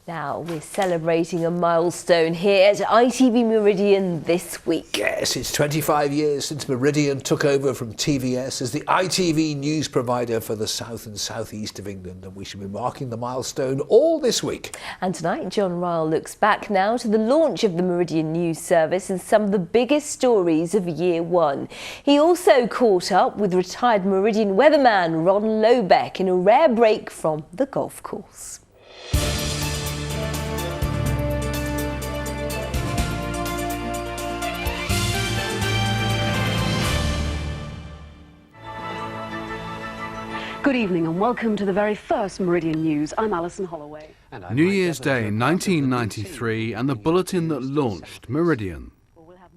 Now, we're celebrating a milestone here at ITV Meridian this week. Yes, it's 25 years since Meridian took over from TVS as the ITV news provider for the south and southeast of England, and we should be marking the milestone all this week. And tonight, John Ryle looks back now to the launch of the Meridian News Service and some of the biggest stories of year one. He also caught up with retired Meridian weatherman Ron Lobeck in a rare break from the golf course. Good evening and welcome to the very first Meridian News. I'm Alison Holloway. New Year's Day 1993 and the bulletin that launched Meridian.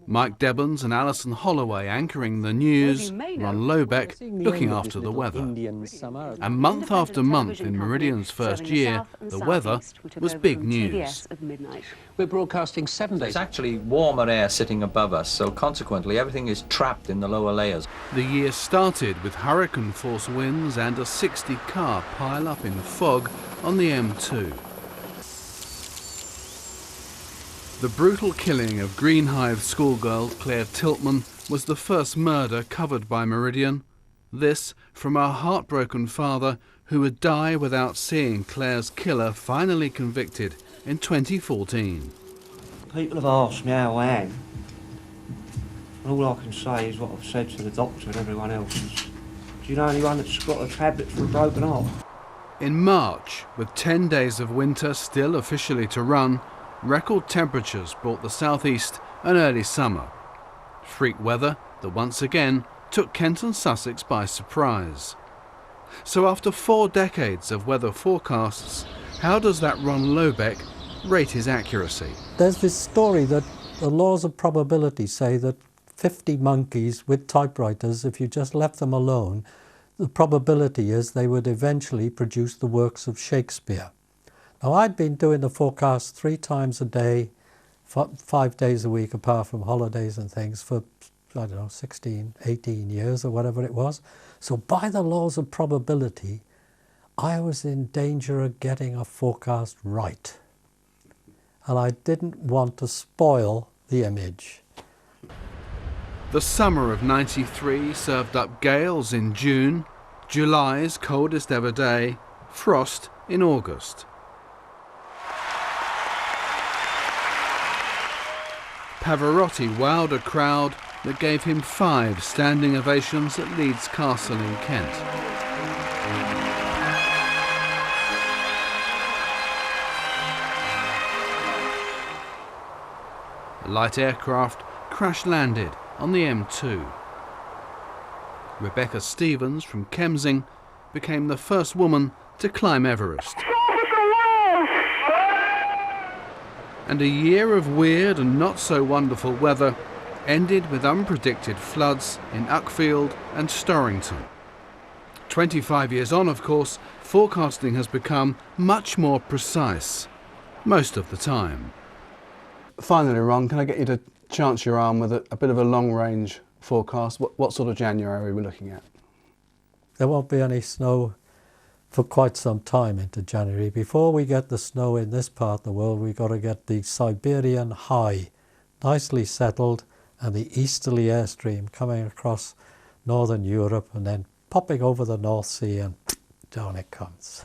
Mike Debbins and Alison Holloway anchoring the news, Ron Lobeck looking after the weather. And month after month in Meridian's first year, the weather was big news. We're broadcasting 7 days. It's actually warmer air sitting above us, so consequently everything is trapped in the lower layers. The year started with hurricane-force winds and a 60-car pile-up in fog on the M2. The brutal killing of Greenhive schoolgirl Claire Tiltman was the first murder covered by Meridian. This from our heartbroken father, who would die without seeing Claire's killer finally convicted in 2014. People have asked me how I am, and all I can say is what I've said to the doctor and everyone else is, do you know anyone that's got a tablet for a broken heart? In March, with 10 days of winter still officially to run, record temperatures brought the southeast an early summer. Freak weather that once again took Kent and Sussex by surprise. So after 4 decades of weather forecasts, how does that Ron Lobeck rate his accuracy? There's this story that the laws of probability say that 50 monkeys with typewriters, if you just left them alone, the probability is they would eventually produce the works of Shakespeare. Now, I'd been doing the forecast 3 times a day, 5 days a week, apart from holidays and things, for, I don't know, 16, 18 years or whatever it was. So by the laws of probability, I was in danger of getting a forecast right. And I didn't want to spoil the image. The summer of '93 served up gales in June, July's coldest ever day, frost in August. Pavarotti wowed a crowd that gave him 5 standing ovations at Leeds Castle in Kent. A light aircraft crash-landed on the M2. Rebecca Stevens from Kemsing became the first woman to climb Everest. And a year of weird and not so wonderful weather ended with unpredicted floods in Uckfield and Storrington. 25 years on, of course, forecasting has become much more precise, most of the time. Finally, Ron, can I get you to chance your arm with a bit of a long-range forecast? What sort of January are we looking at? There won't be any snow for quite some time into January. Before we get the snow in this part of the world, we've got to get the Siberian high nicely settled and the easterly airstream coming across northern Europe and then popping over the North Sea, and down it comes.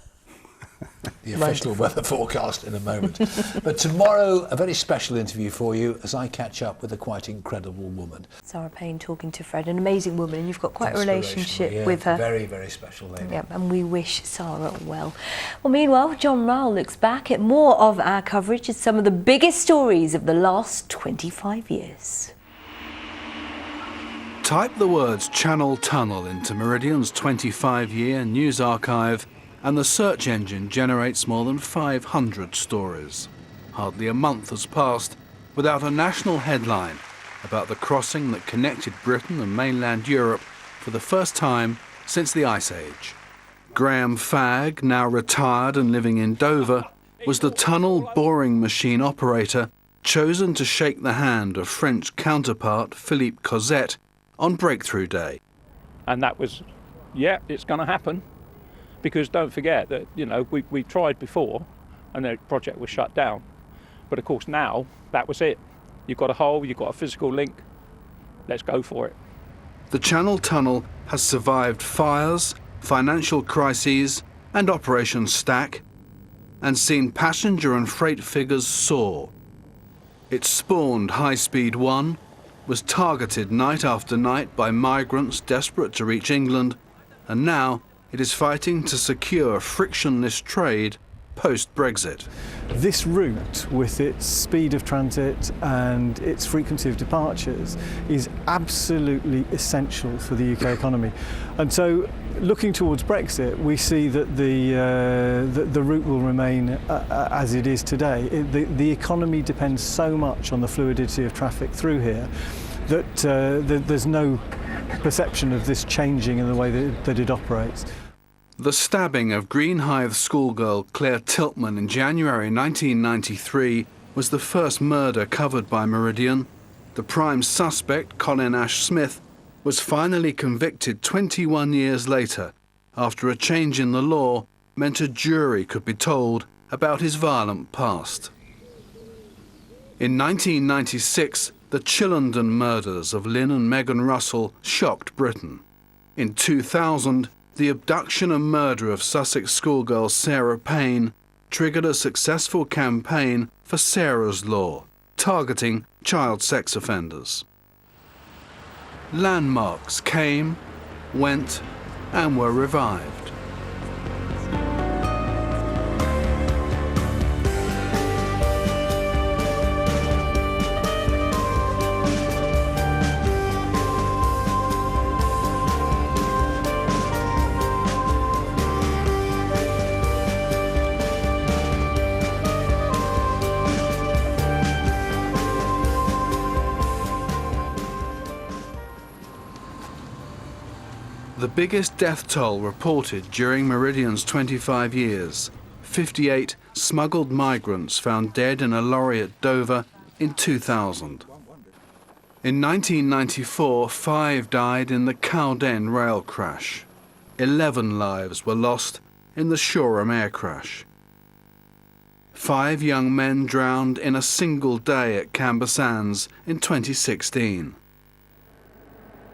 The official weather forecast in a moment. But tomorrow, a very special interview for you as I catch up with a quite incredible woman. Sarah Payne talking to Fred, an amazing woman, and you've got quite a relationship with her. Very, very special lady. Yeah, and we wish Sarah well. Well, meanwhile, John Ryle looks back at more of our coverage of some of the biggest stories of the last 25 years. Type the words Channel Tunnel into Meridian's 25-year news archive and the search engine generates more than 500 stories. Hardly a month has passed without a national headline about the crossing that connected Britain and mainland Europe for the first time since the Ice Age. Graham Fagg, now retired and living in Dover, was the tunnel boring machine operator chosen to shake the hand of French counterpart Philippe Cosette on Breakthrough Day. And that was, yeah, it's going to happen. Because don't forget that, you know, we tried before and the project was shut down. But of course now, that was it. You've got a hole, you've got a physical link, let's go for it. The Channel Tunnel has survived fires, financial crises and Operation Stack, and seen passenger and freight figures soar. It spawned High Speed 1, was targeted night after night by migrants desperate to reach England, and now it is fighting to secure frictionless trade post-Brexit. This route, with its speed of transit and its frequency of departures, is absolutely essential for the UK economy. And so, looking towards Brexit, we see that the route will remain as it is today. The economy depends so much on the fluidity of traffic through here that there's no perception of this changing in the way that it operates. The stabbing of Greenhithe schoolgirl Claire Tiltman in January 1993 was the first murder covered by Meridian. The prime suspect, Colin Ash Smith, was finally convicted 21 years later after a change in the law meant a jury could be told about his violent past. In 1996, the Chillenden murders of Lynn and Megan Russell shocked Britain. In 2000, the abduction and murder of Sussex schoolgirl Sarah Payne triggered a successful campaign for Sarah's Law, targeting child sex offenders. Landmarks came, went, and were revived. The biggest death toll reported during Meridian's 25 years, 58 smuggled migrants found dead in a lorry at Dover in 2000. In 1994, 5 died in the Cowden rail crash. 11 lives were lost in the Shoreham air crash. 5 young men drowned in a single day at Camber Sands in 2016.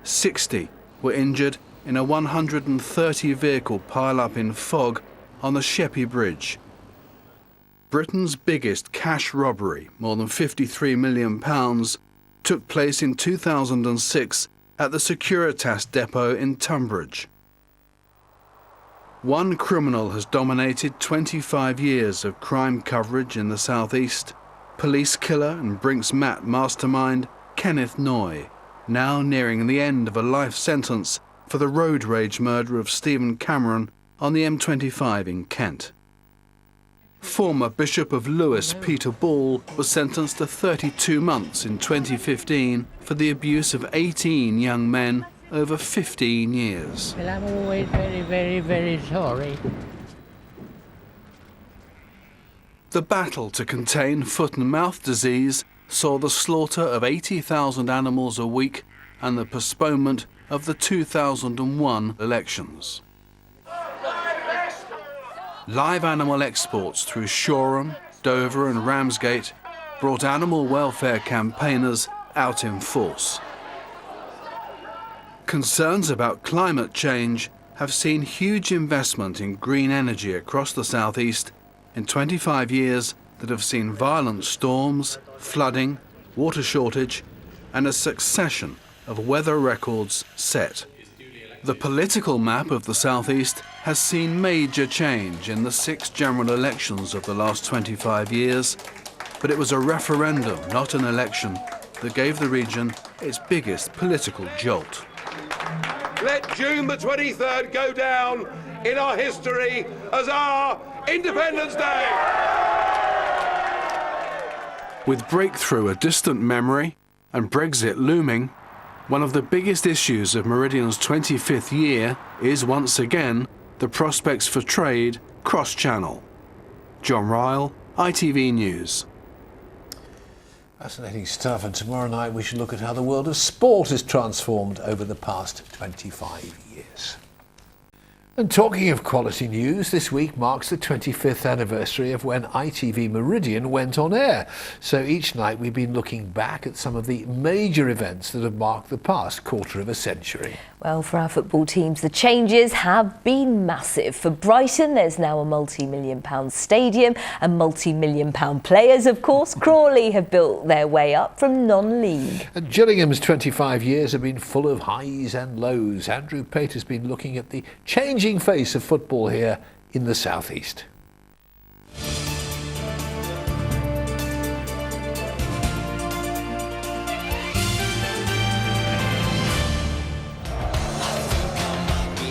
60 were injured in a 130-vehicle pile-up in fog on the Sheppey Bridge. Britain's biggest cash robbery, more than £53 million, took place in 2006 at the Securitas depot in Tunbridge. One criminal has dominated 25 years of crime coverage in the southeast, police killer and Brinks Mat mastermind Kenneth Noy, now nearing the end of a life sentence for the road rage murder of Stephen Cameron on the M25 in Kent. Former Bishop of Lewes, Peter Ball, was sentenced to 32 months in 2015 for the abuse of 18 young men over 15 years. Well, I'm always very, very, very sorry. The battle to contain foot and mouth disease saw the slaughter of 80,000 animals a week and the postponement of the 2001 elections. Live animal exports through Shoreham, Dover and Ramsgate brought animal welfare campaigners out in force. Concerns about climate change have seen huge investment in green energy across the southeast in 25 years that have seen violent storms, flooding, water shortage and a succession of weather records set. The political map of the southeast has seen major change in the 6 general elections of the last 25 years, but it was a referendum, not an election, that gave the region its biggest political jolt. Let June the 23rd go down in our history as our Independence Day! With breakthrough a distant memory and Brexit looming, one of the biggest issues of Meridian's 25th year is once again the prospects for trade cross-channel. John Ryle, ITV News. Fascinating stuff, and tomorrow night we should look at how the world of sport has transformed over the past 25 years. And talking of quality news, this week marks the 25th anniversary of when ITV Meridian went on air. So each night we've been looking back at some of the major events that have marked the past quarter of a century. Well, for our football teams, the changes have been massive. For Brighton, there's now a multi-million-pound stadium and multi-million-pound players, of course. Crawley have built their way up from non-league. And Gillingham's 25 years have been full of highs and lows. Andrew Pate has been looking at the changing face of football here in the southeast.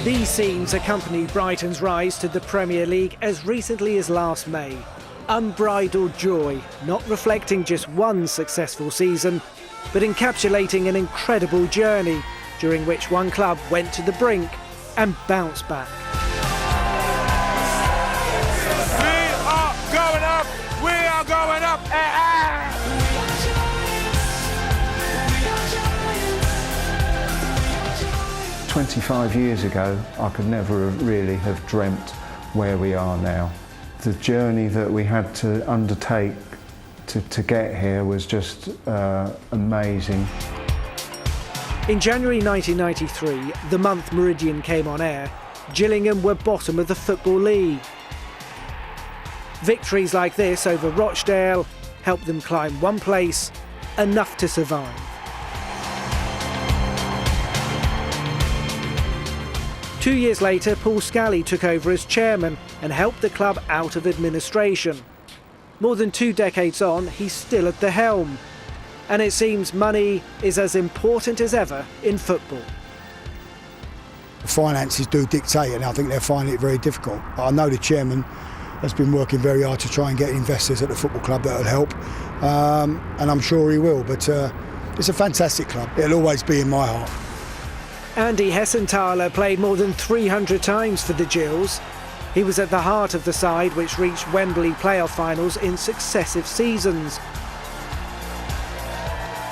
These scenes accompanied Brighton's rise to the Premier League as recently as last May. Unbridled joy, not reflecting just one successful season, but encapsulating an incredible journey during which one club went to the brink and bounced back. We are going up! We are going up! 25 years ago, I could never really have dreamt where we are now. The journey that we had to undertake to get here was just amazing. In January 1993, the month Meridian came on air, Gillingham were bottom of the Football League. Victories like this over Rochdale helped them climb one place, enough to survive. Two years later, Paul Scally took over as chairman and helped the club out of administration. More than 2 decades on, he's still at the helm. And it seems money is as important as ever in football. Finances do dictate, and I think they're finding it very difficult. I know the chairman has been working very hard to try and get investors at the football club that will help, and I'm sure he will, but it's a fantastic club. It'll always be in my heart. Andy Hessenthaler played more than 300 times for the Gills. He was at the heart of the side which reached Wembley playoff finals in successive seasons.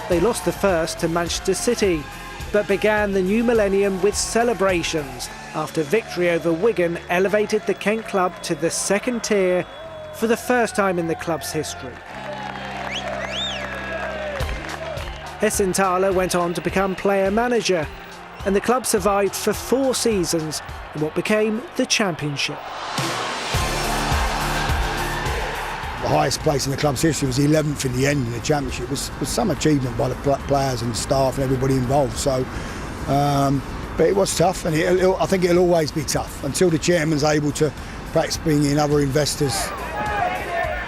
They lost the first to Manchester City, but began the new millennium with celebrations after victory over Wigan elevated the Kent club to the second tier for the first time in the club's history. Hessenthaler went on to become player-manager, and the club survived for 4 seasons in what became the Championship. The highest place in the club's history was 11th in the end in the Championship. It was some achievement by the players and staff and everybody involved. So, but it was tough, and I think it'll always be tough until the chairman's able to perhaps bring in other investors.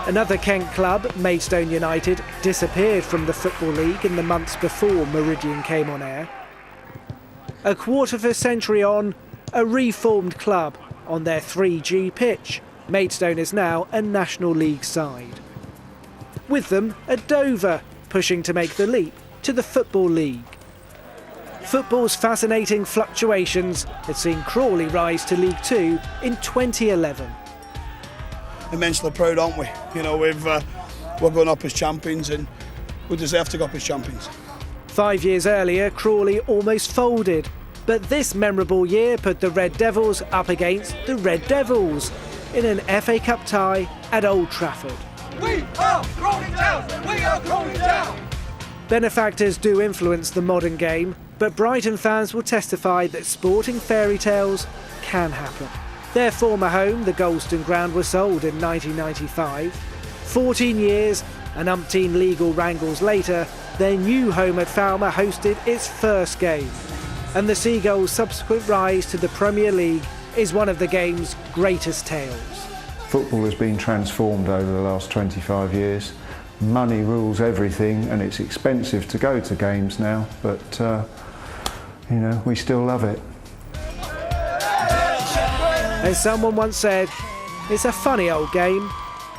Another Kent club, Maidstone United, disappeared from the Football League in the months before Meridian came on air. A quarter of a century on, a reformed club on their 3G pitch. Maidstone is now a National League side. With them, a Dover, pushing to make the leap to the Football League. Football's fascinating fluctuations had seen Crawley rise to League Two in 2011. Immensely proud, aren't we? You know, we're going up as champions, and we deserve to go up as champions. 5 years earlier, Crawley almost folded, but this memorable year put the Red Devils up against the Red Devils in an FA Cup tie at Old Trafford. We are Crawley Town! We are Crawley Town! Benefactors do influence the modern game, but Brighton fans will testify that sporting fairy tales can happen. Their former home, the Golston Ground, was sold in 1995. 14 years and umpteen legal wrangles later, their new home at Falmer hosted its first game. And the Seagulls' subsequent rise to the Premier League is one of the game's greatest tales. Football has been transformed over the last 25 years. Money rules everything, and it's expensive to go to games now, but you know, we still love it. As someone once said, it's a funny old game.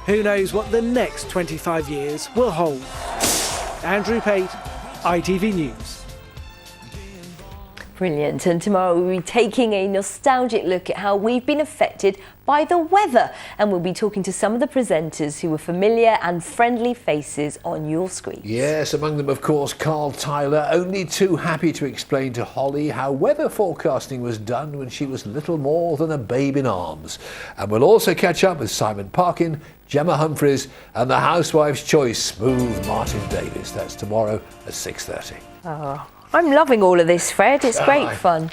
Who knows what the next 25 years will hold? Andrew Pate, ITV News. Brilliant. And tomorrow we'll be taking a nostalgic look at how we've been affected by the weather. And we'll be talking to some of the presenters who were familiar and friendly faces on your screen. Yes, among them, of course, Carl Tyler, only too happy to explain to Holly how weather forecasting was done when she was little more than a babe in arms. And we'll also catch up with Simon Parkin, Gemma Humphreys and the Housewife's Choice Smooth Martin Davis. That's tomorrow at 6:30. Oh, I'm loving all of this, Fred. It's great fun.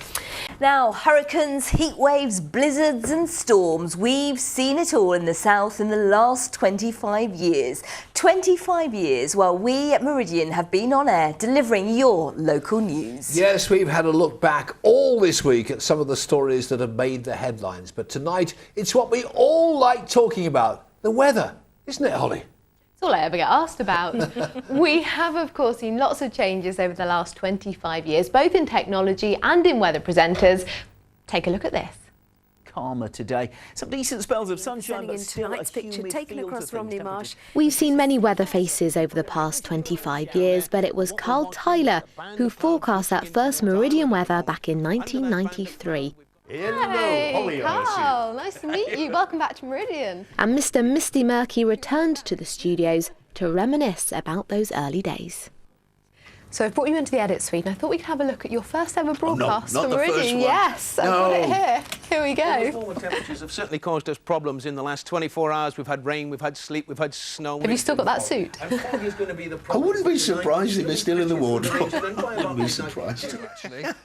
Now, hurricanes, heat waves, blizzards and storms. We've seen it all in the south in the last 25 years. 25 years while we at Meridian have been on air delivering your local news. Yes, we've had a look back all this week at some of the stories that have made the headlines. But tonight, it's what we all like talking about, the weather. Isn't it, Holly? It's all I ever get asked about. We have, of course, seen lots of changes over the last 25 years, both in technology and in weather presenters. Take a look at this. Calmer today. Some decent spells of sunshine, but still a humid taken feel to across Romney things. Marsh. We've seen many weather faces over the past 25 years, but it was Carl Tyler who forecast that first Meridian weather back in 1993. Hey, Carl, nice to meet you. Welcome back to Meridian. And Mr. Misty Murky returned to the studios to reminisce about those early days. So I've brought you into the edit suite and I thought we could have a look at your first ever broadcast not for the first Meridian. one. Yes, I've got it here. Here we Well, the go. former temperatures have certainly caused us problems in the last 24 hours. We've had rain, we've had sleet, we've had snow. Have you still got that suit? And fog is going to be the I problem. wouldn't be surprised if it's still in the wardrobe. Wouldn't be surprised.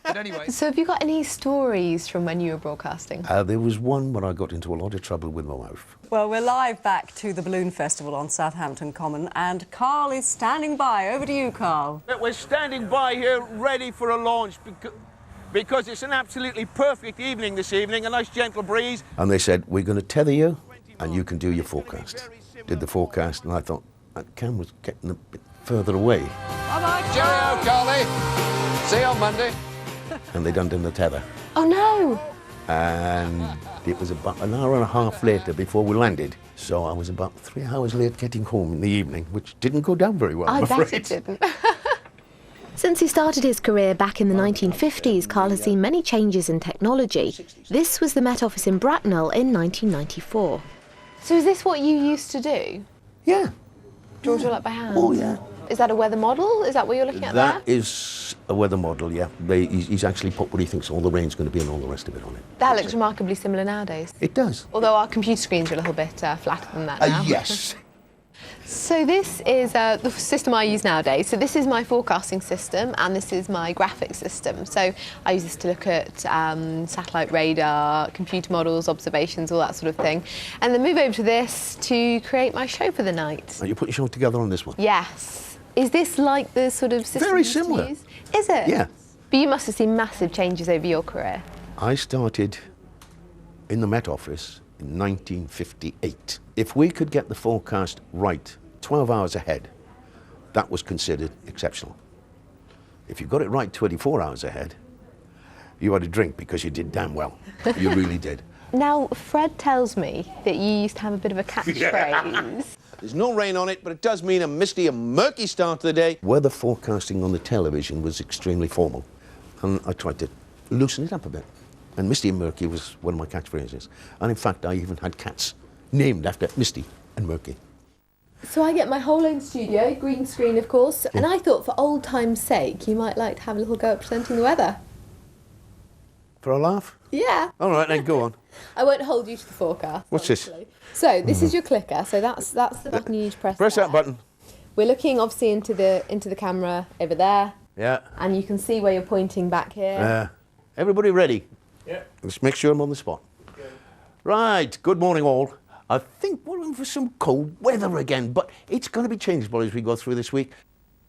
But anyway. So have you got any stories from when you were broadcasting? There was one when I got into a lot of trouble with my wife. Well, we're live back to the Balloon Festival on Southampton Common, and Carl is standing by. Over to you, Carl. We're standing by here ready for a launch because it's an absolutely perfect evening this evening, a nice gentle breeze. And they said, we're going to tether you and you can do your forecast. Did the forecast and I thought, that camera's getting a bit further away. Bye-bye. Cheerio, Carly. See you on Monday. And they done the tether. Oh no! And it was about an hour and a half later before we landed. So I was about 3 hours late getting home in the evening, which didn't go down very well, I'm I bet afraid. it didn't. Since he started his career back in the 1950s, Carl has seen many changes in technology. This was the Met Office in Bracknell in 1994. So is this what you used to do? Yeah. Draw it all up by hand? Oh, yeah. Is that a weather model? Is that what you're looking at That there? is a weather model, yeah. He's actually put what he thinks all the rain's going to be and all the rest of it on it. That looks remarkably similar nowadays. It does. Although our computer screens are a little bit flatter than that now. Yes. So this is the system I use nowadays. So this is my forecasting system and this is my graphics system. So I use this to look at satellite radar, computer models, observations, all that sort of thing. And then move over to this to create my show for the night. Are you putting your show together on this one? Yes. Is this like the sort of system Very you used to similar. use? Is it? Yeah. But you must have seen massive changes over your career. I started in the Met Office in 1958. If we could get the forecast right 12 hours ahead, that was considered exceptional. If you got it right 24 hours ahead, you had a drink because you did damn well. You really did. Now, Fred tells me that you used to have a bit of a catchphrase. There's no rain on it, but it does mean a misty and murky start to the day. Weather forecasting on the television was extremely formal, and I tried to loosen it up a bit. And Misty and Murky was one of my catchphrases. And in fact, I even had cats named after Misty and Murky. So I get my whole own studio, green screen of course, and I thought for old time's sake you might like to have a little go at presenting the weather. For a laugh? Yeah. All right, then go on. I won't hold you to the forecast. What's this? So this is your clicker, so that's the button you need to press. Press there. that button. We're looking obviously into the camera over there, Yeah. and you can see where you're pointing back here. Everybody ready? Yeah. Let's make sure I'm on the spot. Right, good morning all. I think we're in for some cold weather again, but it's going to be changeable as we go through this week.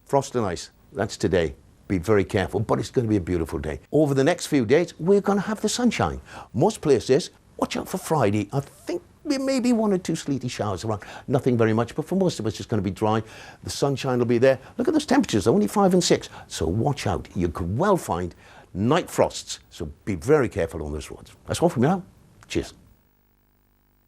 Frost and ice, that's today. Be very careful, but it's going to be a beautiful day. Over the next few days, we're going to have the sunshine. Most places, watch out for Friday. I think there may be 1 or 2 sleety showers around. Nothing very much, but for most of us, it's going to be dry. The sunshine will be there. Look at those temperatures, only 5 and 6. So watch out. You could well find night frosts, so be very careful on those roads. That's all from me now. Cheers.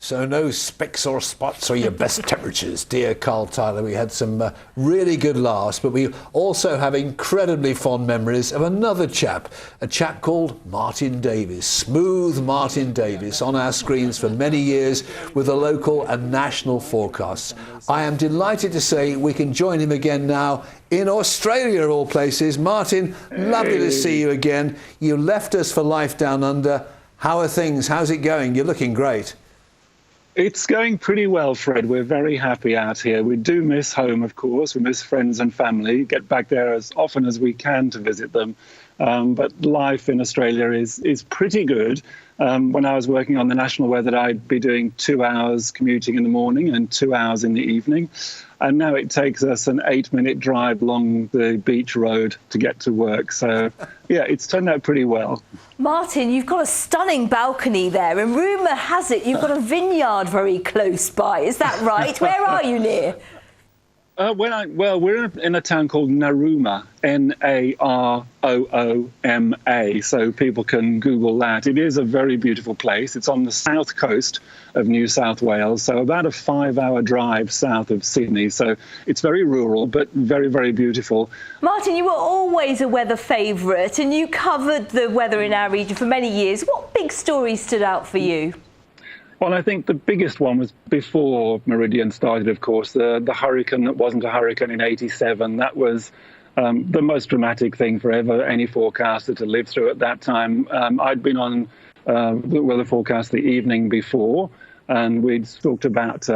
So no specks or spots or your best temperatures, dear Carl Tyler. We had some really good laughs, but we also have incredibly fond memories of another chap, a chap called Martin Davies, smooth Martin Davies, on our screens for many years with the local and national forecasts. I am delighted to say we can join him again now in Australia, of all places. Martin, lovely to see you again. You left us for life down under. How are things? How's it going? You're looking great. It's going pretty well, Fred. We're very happy out here. We do miss home, of course. We miss friends and family, get back there as often as we can to visit them. But life in Australia is pretty good. When I was working on the national weather, I'd be doing 2 hours commuting in the morning and 2 hours in the evening. And now it takes us an 8-minute drive along the beach road to get to work. So, yeah, it's turned out pretty well. Martin, you've got a stunning balcony there, and rumour has it you've got a vineyard very close by. Is that right? Where are you near? Well, we're in a town called Narooma, Narooma, so people can Google that. It is a very beautiful place. It's on the south coast of New South Wales, so about a 5-hour drive south of Sydney. So it's very rural, but very, very beautiful. Martin, you were always a weather favourite, and you covered the weather in our region for many years. What big story stood out for you? Well, I think the biggest one was before Meridian started, of course, the hurricane that wasn't a hurricane in '87. That was the most dramatic thing for any forecaster to live through at that time. I'd been on the weather forecast the evening before, and we'd talked about,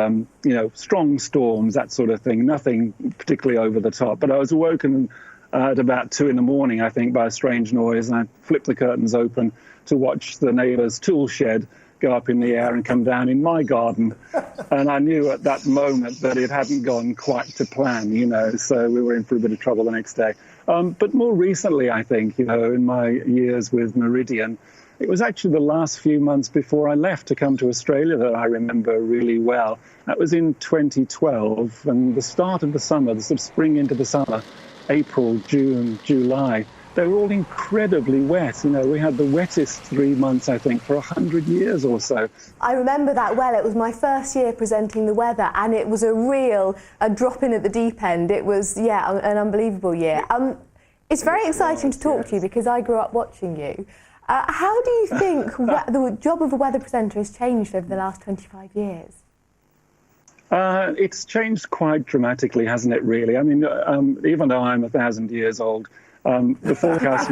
strong storms, that sort of thing, nothing particularly over the top. But I was awoken at about 2 in the morning, I think, by a strange noise, and I flipped the curtains open to watch the neighbour's tool shed go up in the air and come down in my garden. And I knew at that moment that it hadn't gone quite to plan, so we were in for a bit of trouble the next day. But more recently, I think, in my years with Meridian, it was actually the last few months before I left to come to Australia that I remember really well. That was in 2012, and the start of the summer, the sort of spring into the summer, April, June, July, they were all incredibly wet. We had the wettest 3 months, I think, for 100 years or so. I remember that well. It was my first year presenting the weather, and it was a drop in at the deep end. It was, an unbelievable year. It's very exciting to talk to you because I grew up watching you. How do you think the job of a weather presenter has changed over the last 25 years? It's changed quite dramatically, hasn't it, really? I mean, even though I'm 1,000 years old, the forecasts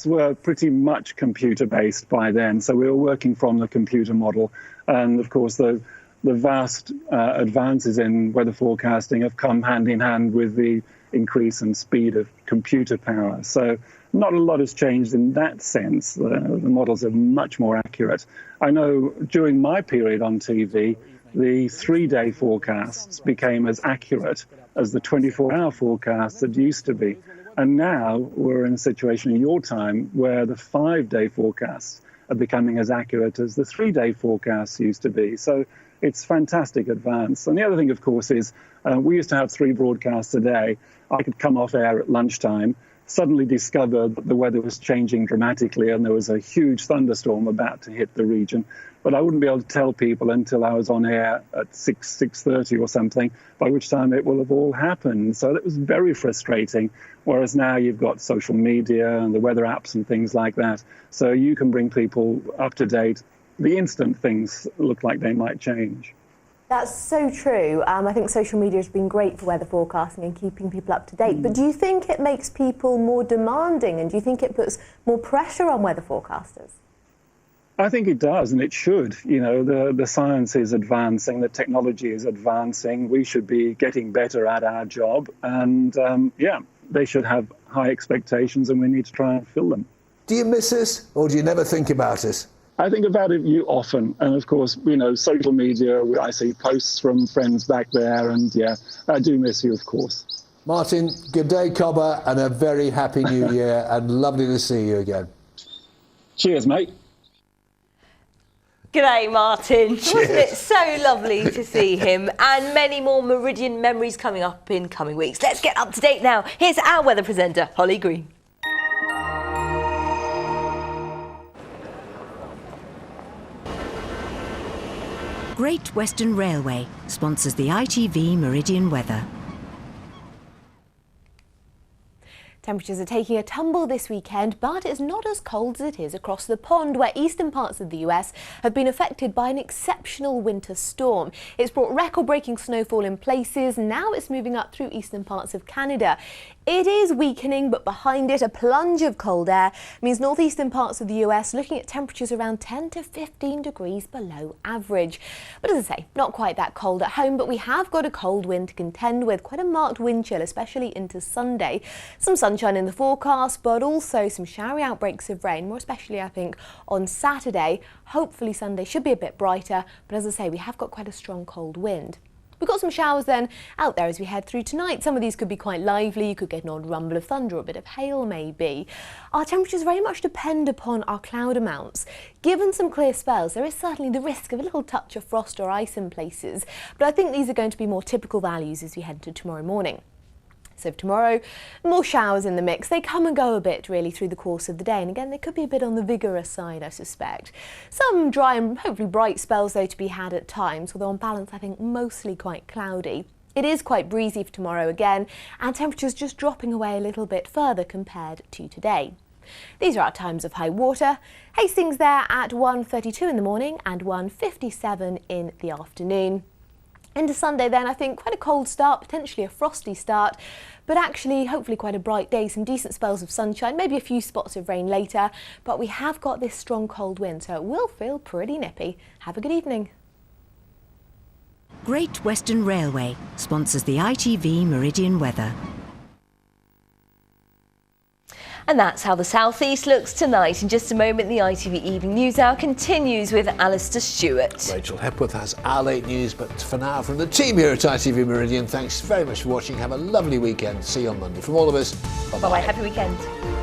were pretty much computer-based by then. So we were working from the computer model. And, of course, the vast advances in weather forecasting have come hand in hand with the increase in speed of computer power. So not a lot has changed in that sense. The models are much more accurate. I know during my period on TV, the 3-day forecasts became as accurate as the 24-hour forecasts that used to be. And now we're in a situation in your time where the 5-day forecasts are becoming as accurate as the 3-day forecasts used to be. So it's fantastic advance. And the other thing, of course, is we used to have 3 broadcasts a day. I could come off air at lunchtime, suddenly discover that the weather was changing dramatically and there was a huge thunderstorm about to hit the region. But I wouldn't be able to tell people until I was on air at 6:30 or something, by which time it will have all happened. So that was very frustrating. Whereas now you've got social media and the weather apps and things like that. So you can bring people up to date the instant things look like they might change. That's so true. I think social media has been great for weather forecasting and keeping people up to date. But do you think it makes people more demanding, and do you think it puts more pressure on weather forecasters? I think it does, and it should. The science is advancing, the technology is advancing. We should be getting better at our job, and they should have high expectations, and we need to try and fill them. Do you miss us, or do you never think about us? I think about you often, and of course, social media, I see posts from friends back there, and I do miss you, of course. Martin, good day, Cobber, and a very happy new year, and lovely to see you again. Cheers, mate. G'day, Martin. Cheers. Wasn't it so lovely to see him? And many more Meridian memories coming up in coming weeks. Let's get up to date now. Here's our weather presenter, Holly Green. Great Western Railway sponsors the ITV Meridian weather. Temperatures are taking a tumble this weekend, but it's not as cold as it is across the pond, where eastern parts of the US have been affected by an exceptional winter storm. It's brought record-breaking snowfall in places. Now it's moving up through eastern parts of Canada. It is weakening, but behind it, a plunge of cold air means northeastern parts of the US looking at temperatures around 10 to 15 degrees below average. But as I say, not quite that cold at home, but we have got a cold wind to contend with, quite a marked wind chill, especially into Sunday. Some sunshine in the forecast, but also some showery outbreaks of rain, more especially I think on Saturday. Hopefully Sunday should be a bit brighter, but as I say, we have got quite a strong cold wind. We've got some showers then out there as we head through tonight. Some of these could be quite lively. You could get an odd rumble of thunder or a bit of hail maybe. Our temperatures very much depend upon our cloud amounts. Given some clear spells, there is certainly the risk of a little touch of frost or ice in places, but I think these are going to be more typical values as we head into tomorrow morning. So for tomorrow, more showers in the mix. They come and go a bit really through the course of the day, and again they could be a bit on the vigorous side, I suspect. Some dry and hopefully bright spells though to be had at times, although on balance I think mostly quite cloudy. It is quite breezy for tomorrow again, and temperatures just dropping away a little bit further compared to today. These are our times of high water. Hastings there at 1:32 in the morning and 1:57 in the afternoon. Into Sunday then, I think quite a cold start, potentially a frosty start, but actually hopefully quite a bright day, some decent spells of sunshine, maybe a few spots of rain later, but we have got this strong cold wind, so it will feel pretty nippy. Have a good evening. Great Western Railway sponsors the ITV Meridian weather. And that's how the southeast looks tonight. In just a moment, the ITV Evening News Hour continues with Alistair Stewart. Rachel Hepworth has our late news, but for now, from the team here at ITV Meridian, thanks very much for watching. Have a lovely weekend. See you on Monday. From all of us, bye-bye. Bye-bye. Happy weekend.